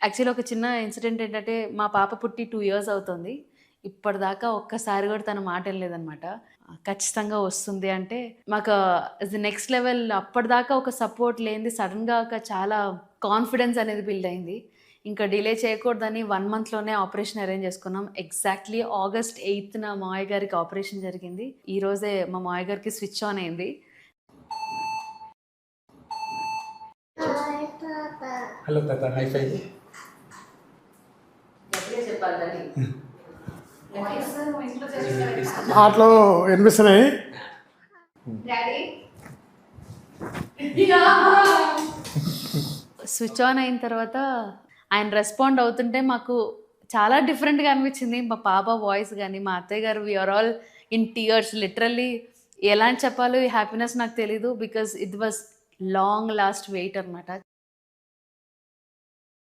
Actually ఒక చిన్న incident ఏంటంటే, మా పాప పుట్టి 2 ఇయర్స్ అవుతుంది. ఇప్పటిదాకా ఒక్కసారి కూడా తన మాట వినలేదనమాట. ఖచ్చితంగా వస్తుంది అంటే, మాకు అది నెక్స్ట్ లెవెల్. అప్పటిదాకా ఒక సపోర్ట్ లేనిది సడెన్‌గా ఒక చాలా కాన్ఫిడెన్స్ అనేది బిల్డ్ అయింది. ఇంకా డిలే చేయకూడదని 1 మంత్‌లోనే ఆపరేషన్ అరేంజ్ చేసుకున్నాం. ఎగ్జాక్ట్‌లీ ఆగస్ట్ 8న మా మావయ్య గారికి ఆపరేషన్ జరిగింది. ఈ రోజే మా మావయ్య గారికి స్విచ్ ఆన్ అయింది. హలో తాత, హై ఫై. మాటలు వినిపిస్తున్నాయి. స్విచ్ ఆన్ అయిన తర్వాత ఆయన రెస్పాండ్ అవుతుంటే మాకు చాలా డిఫరెంట్గా అనిపించింది. మా పాప వాయిస్ కానీ, మా అత్తయ్య గారు, we're all in tears. Literally ఎలా అని చెప్పాలో ఈ హ్యాపీనెస్ నాకు తెలీదు. Because it was long last wait అనమాట.